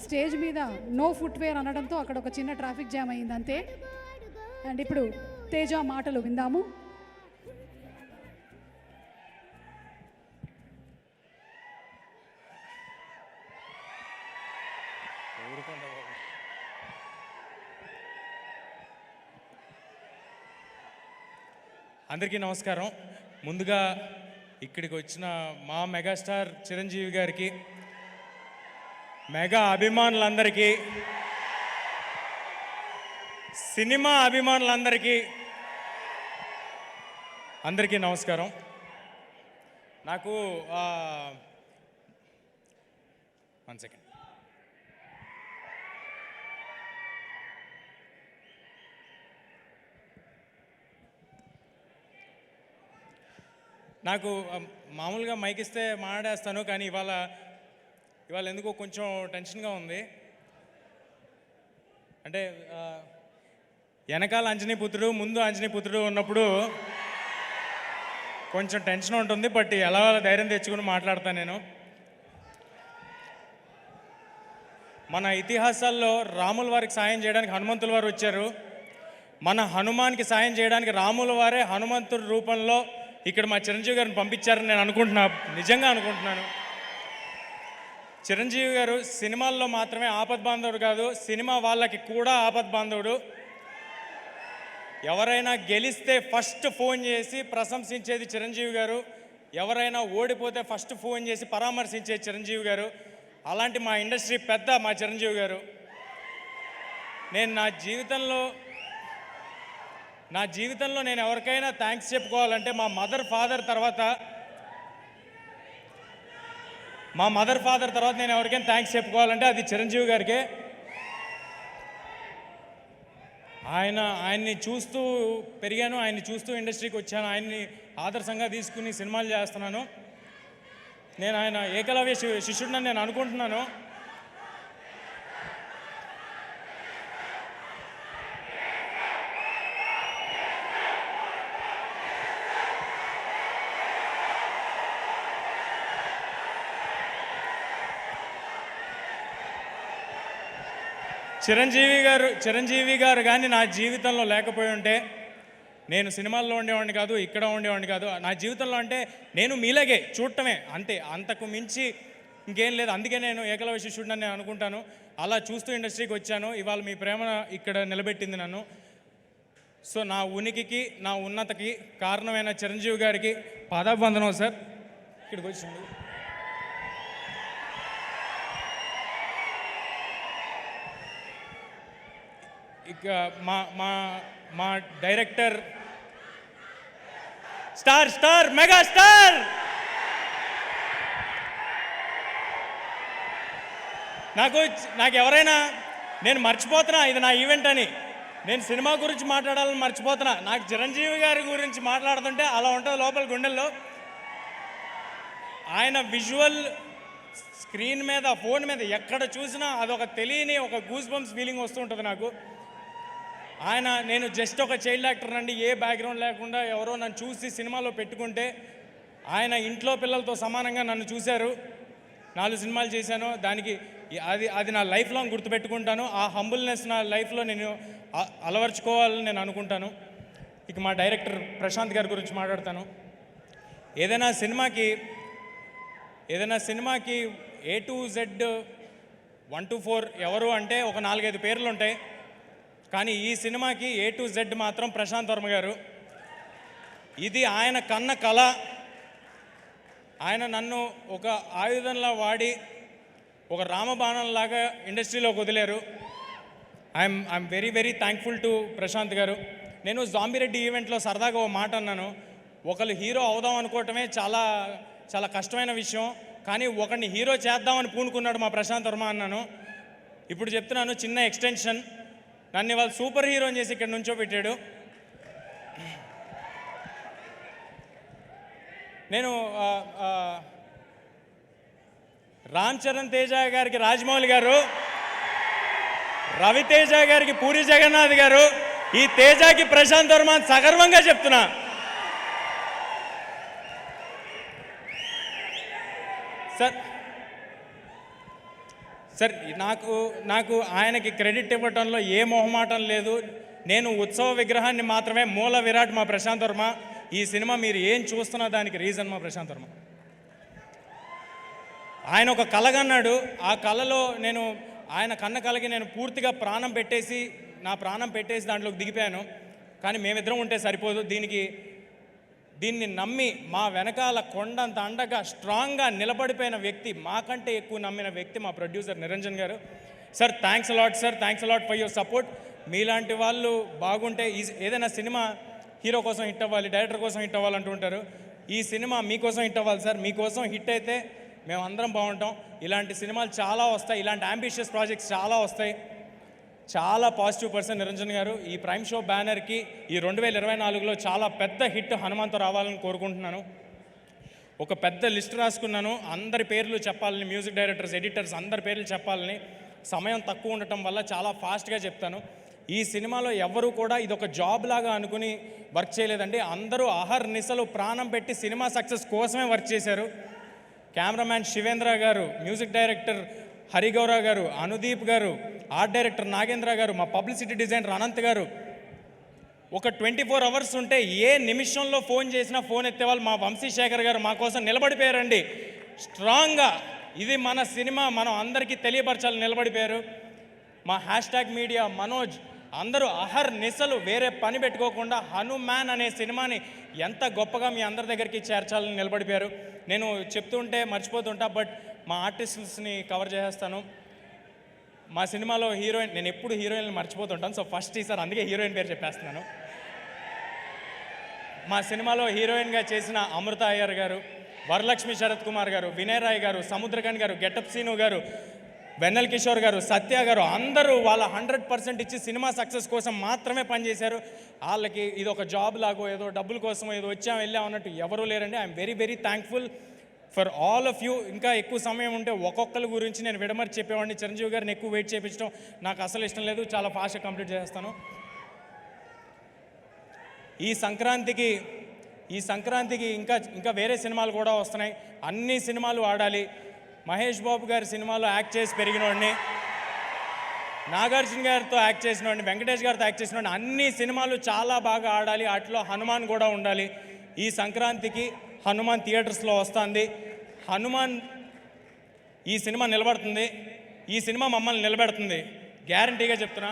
Stage మీద no footwear అనడంతో అక్కడ ఒక చిన్న ట్రాఫిక్ జామ్ అయింది అంతే. అండ్ ఇప్పుడు తేజ మాటలు విందాము. అందరికీ నమస్కారం. ముందుగా ఇక్కడికి వచ్చిన మా మెగాస్టార్ చిరంజీవి గారికి, మెగా అభిమానులందరికీ, సినిమా అభిమానులందరికీ అందరికీ నమస్కారం. నాకు 1 సెకండ్. నాకు మామూలుగా మైక్ ఇస్తే మాట్లాడేస్తాను, కానీ ఇవాళ ఎందుకో కొంచెం టెన్షన్గా ఉంది. అంటే వెనకాల అంజనీపుత్రుడు, ముందు అంజనీపుత్రుడు ఉన్నప్పుడు కొంచెం టెన్షన్ ఉంటుంది. బట్ ఎలా ధైర్యం తెచ్చుకుని మాట్లాడతాను నేను. మన ఇతిహాసాల్లో రాముల వారికి సాయం చేయడానికి హనుమంతుల వారు వచ్చారు. మన హనుమాన్కి సాయం చేయడానికి రాముల వారే హనుమంతుడి రూపంలో ఇక్కడ మా చిరంజీవి గారిని పంపించారని నేను నిజంగా అనుకుంటున్నాను. చిరంజీవి గారు సినిమాల్లో మాత్రమే ఆపద్బాంధవుడు కాదు, సినిమా వాళ్ళకి కూడా ఆపద్బాంధవుడు. ఎవరైనా గెలిస్తే ఫస్ట్ ఫోన్ చేసి ప్రశంసించేది చిరంజీవి గారు, ఎవరైనా ఓడిపోతే ఫస్ట్ ఫోన్ చేసి పరామర్శించేది చిరంజీవి గారు. అలాంటి మా ఇండస్ట్రీ పెద్ద మా చిరంజీవి గారు. నేను నా జీవితంలో నేను ఎవరికైనా థ్యాంక్స్ చెప్పుకోవాలంటే మా మదర్ ఫాదర్ తర్వాత నేను ఎవరికైనా థ్యాంక్స్ చెప్పుకోవాలంటే అది చిరంజీవి గారికే. ఆయన్ని చూస్తూ పెరిగాను, ఆయన్ని చూస్తూ ఇండస్ట్రీకి వచ్చాను, ఆయన్ని ఆదర్శంగా తీసుకుని సినిమాలు చేస్తున్నాను. నేను ఆయన ఏకలవ్య శిష్యుడిని నేను అనుకుంటున్నాను. చిరంజీవి గారు కానీ నా జీవితంలో లేకపోయి ఉంటే నేను సినిమాల్లో ఉండేవాడిని కాదు, ఇక్కడ ఉండేవాడిని కాదు. నా జీవితంలో అంటే నేను మీలాగే చూడటమే అంతే, అంతకు మించి ఇంకేం లేదు. అందుకే నేను ఏకలవ్య శిష్యుడిని నేను అనుకుంటాను. అలా చూస్తూ ఇండస్ట్రీకి వచ్చాను. ఇవాళ మీ ప్రేమ ఇక్కడ నిలబెట్టింది నన్ను. సో నా ఉనికికి, నా ఉన్నతకి కారణమైన చిరంజీవి గారికి పాదాభివందనం సార్. ఇక్కడికి వచ్చింది. ఇక మా డైరెక్టర్ స్టార్ మెగాస్టార్ నాకు ఎవరైనా నేను మర్చిపోతున్నా ఇది నా ఈవెంట్ అని, నేను సినిమా గురించి మాట్లాడాలని మర్చిపోతున్నా. నాకు చిరంజీవి గారి గురించి మాట్లాడుతుంటే అలా ఉంటుంది లోపల గుండెల్లో. ఆయన విజువల్ స్క్రీన్ మీద, ఫోన్ మీద ఎక్కడ చూసినా అదొక తెలియని ఒక గూస్ బంప్స్ ఫీలింగ్ వస్తూ ఉంటుంది నాకు. నేను జస్ట్ ఒక చైల్డ్ యాక్టర్ అండి, ఏ బ్యాక్గ్రౌండ్ లేకుండా ఎవరో నన్ను చూసి సినిమాలో పెట్టుకుంటే ఆయన ఇంట్లో పిల్లలతో సమానంగా నన్ను చూశారు. 4 సినిమాలు చేశాను. దానికి అది నా లైఫ్ లాంగ్ గుర్తుపెట్టుకుంటాను. ఆ హంబుల్నెస్ నా లైఫ్లో నేను అలవర్చుకోవాలని నేను అనుకుంటాను. ఇక మా డైరెక్టర్ ప్రశాంత్ గారి గురించి మాట్లాడతాను. ఏదైనా సినిమాకి A to Z 1 to 4 ఎవరు అంటే ఒక 4-5 పేర్లు ఉంటాయి. కానీ ఈ సినిమాకి A to Z మాత్రం ప్రశాంత్ వర్మ గారు. ఇది ఆయన కన్న కళ. ఆయన నన్ను ఒక ఆయుధంలా వాడి ఒక రామబాణంలాగా ఇండస్ట్రీలోకి వదిలేరు. I'm very very thankful to Prashanth గారు. నేను జాంబిరెడ్డి ఈవెంట్లో సరదాగా ఓ మాట అన్నాను. ఒకళ్ళు హీరో అవుదాం అనుకోవటమే చాలా చాలా కష్టమైన విషయం, కానీ ఒకరిని హీరో చేద్దామని పూనుకున్నాడు మా ప్రశాంత్ వర్మ అన్నాను. ఇప్పుడు చెప్తున్నాను, చిన్న ఎక్స్టెన్షన్. నన్ను ఇవాళ సూపర్ హీరోని చేసి ఇక్కడ నుంచో పెట్టాడు. నేను రామ్ చరణ్ తేజ గారికి రాజమౌళి గారు, రవితేజ గారికి పూరి జగన్నాథ్ గారు, ఈ తేజకి ప్రశాంత్ వర్మ సగర్వంగా చెప్తున్నా. సార్ నాకు ఆయనకి క్రెడిట్ ఇవ్వటంలో ఏ మొహమాటం లేదు. నేను ఉత్సవ విగ్రహాన్ని మాత్రమే. మూల విరాట్ మా ప్రశాంత్ వర్మ. ఈ సినిమా మీరు ఏం చూస్తున్నా దానికి రీజన్ మా ప్రశాంత్ వర్మ. ఆయన ఒక కలగన్నాడు. ఆ కళలో ఆయన కన్న కలకి నేను పూర్తిగా నా ప్రాణం పెట్టేసి దాంట్లోకి దిగిపోయాను. కానీ మేమిద్దరం ఉంటే సరిపోదు. దీన్ని నమ్మి మా వెనకాల కొండంత అండగా స్ట్రాంగ్గా నిలబడిపోయిన వ్యక్తి, మాకంటే ఎక్కువ నమ్మిన వ్యక్తి మా ప్రొడ్యూసర్ నిరంజన్ గారు. Sir thanks a lot sir, thanks a lot for your support. మీలాంటి వాళ్ళు బాగుంటే ఏదైనా సినిమా హీరో కోసం హిట్ అవ్వాలి, డైరెక్టర్ కోసం హిట్ అవ్వాలంటూ ఉంటారు. ఈ సినిమా మీకోసం హిట్ అవ్వాలి సార్. మీకోసం హిట్ అయితే మేము అందరం బాగుంటాం. ఇలాంటి సినిమాలు చాలా వస్తాయి, ఇలాంటి అంబిషియస్ ప్రాజెక్ట్స్ చాలా వస్తాయి. చాలా పాజిటివ్ పర్సన్ నిరంజన్ గారు. ఈ ప్రైమ్ షో బ్యానర్కి ఈ 2024లో చాలా పెద్ద హిట్ హనుమాన్తో రావాలని కోరుకుంటున్నాను. ఒక పెద్ద లిస్ట్ రాసుకున్నాను. అందరి పేర్లు చెప్పాలని, మ్యూజిక్ డైరెక్టర్స్, ఎడిటర్స్ అందరి పేర్లు చెప్పాలని. సమయం తక్కువ ఉండటం వల్ల చాలా ఫాస్ట్గా చెప్తాను. ఈ సినిమాలో ఎవరు కూడా ఇది ఒక జాబ్ లాగా అనుకుని వర్క్ చేయలేదండి. అందరూ అహర్నిశలు ప్రాణం పెట్టి సినిమా సక్సెస్ కోసమే వర్క్ చేశారు. కెమెరామ్యాన్ శివేంద్ర గారు, మ్యూజిక్ డైరెక్టర్ హరిగౌర గారు, అనుదీప్ గారు, ఆర్ట్ డైరెక్టర్ నాగేంద్ర గారు, మా పబ్లిసిటీ డిజైనర్ అనంత్ గారు. ఒక 24 అవర్స్ ఉంటే ఏ నిమిషంలో ఫోన్ చేసినా ఫోన్ ఎత్తేవాళ్ళు మా వంశీశేఖర్ గారు మా కోసం నిలబడిపోయారండి స్ట్రాంగ్గా. ఇది మన సినిమా, మనం అందరికీ తెలియపరచాలని నిలబడిపోయారు. మా #మీడియా మనోజ్ అందరూ నిశలు వేరే పని పెట్టుకోకుండా హనుమాన్ అనే సినిమాని ఎంత గొప్పగా మీ అందరి దగ్గరికి చేర్చాలని నిలబడిపోయారు. నేను చెప్తుంటే మర్చిపోతుంటా, బట్ మా ఆర్టిస్ట్స్ని కవర్ చేసేస్తాను. మా సినిమాలో హీరోయిన్, నేను ఎప్పుడు హీరోయిన్లు మర్చిపోతుంటాను. సో ఫస్ట్ ఈసారి అందుకే హీరోయిన్ పేరు చెప్పేస్తున్నాను. మా సినిమాలో హీరోయిన్గా చేసిన అమృత అయ్యర్ గారు, వరలక్ష్మి శరత్ కుమార్ గారు, వినయ్ రాయ్ గారు, సముద్రకన్ గారు, గెటప్ సీను గారు, వెన్నెల్ కిషోర్ గారు, సత్య గారు అందరూ వాళ్ళ 100% ఇచ్చి సినిమా సక్సెస్ కోసం మాత్రమే పనిచేశారు. వాళ్ళకి ఇది ఒక జాబ్ లాగో ఏదో డబ్బుల కోసం ఏదో వచ్చాం వెళ్ళాం అన్నట్టు ఎవరూ లేరండి. I'm very very thankful for all of you. ఇంకా ఎక్కువ సమయం ఉంటే ఒక్కొక్కరి గురించి నేను విడమరి చెప్పేవాడిని. చిరంజీవి గారిని ఎక్కువ వెయిట్ చేయించడం నాకు అసలు ఇష్టం లేదు. చాలా ఫాస్ట్గా కంప్లీట్ చేస్తాను. ఈ సంక్రాంతికి ఇంకా వేరే సినిమాలు కూడా వస్తున్నాయి. అన్ని సినిమాలు ఆడాలి. మహేష్ బాబు గారి సినిమాలో యాక్ట్ చేసి పెరిగినోడిని, నాగార్జున గారితో యాక్ట్ చేసినోడిని, వెంకటేష్ గారితో యాక్ట్ చేసినోడిని. అన్ని సినిమాలు చాలా బాగా ఆడాలి. వాటిలో హనుమాన్ కూడా ఉండాలి. ఈ సంక్రాంతికి హనుమాన్ థియేటర్స్లో వస్తుంది. హనుమాన్ ఈ సినిమా నిలబడుతుంది. ఈ సినిమా మమ్మల్ని నిలబెడుతుంది, గ్యారంటీగా చెప్తున్నా.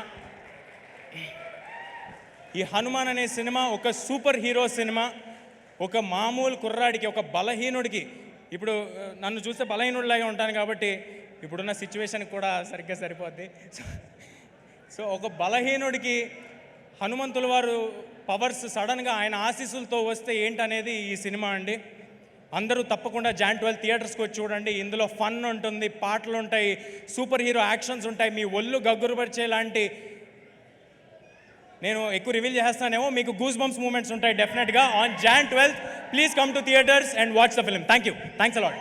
ఈ హనుమాన్ అనే సినిమా ఒక సూపర్ హీరో సినిమా. ఒక మామూలు కుర్రాడికి, ఒక బలహీనుడికి, ఇప్పుడు నన్ను చూస్తే బలహీనుడిలాగే ఉంటాను కాబట్టి ఇప్పుడున్న సిచ్యువేషన్కి కూడా సరిగ్గా సరిపోద్ది. సో ఒక బలహీనుడికి హనుమంతుల వారు పవర్స్ సడన్గా ఆయన ఆశీస్సులతో వస్తే ఏంటనేది ఈ సినిమా అండి. అందరూ తప్పకుండా Jan 12 థియేటర్స్కి వచ్చి చూడండి. ఇందులో ఫన్ ఉంటుంది, పాటలు ఉంటాయి, సూపర్ హీరో యాక్షన్స్ ఉంటాయి. మీ ఒళ్ళు గగ్గురుపరిచేలాంటి, నేను ఎక్కువ రివీల్ చేస్తానేమో, మీకు గూస్ బంప్స్ మూమెంట్స్ ఉంటాయి డెఫినెట్గా. On Jan 12 please come to theatres and watch the film. Thank you. Thanks a lot.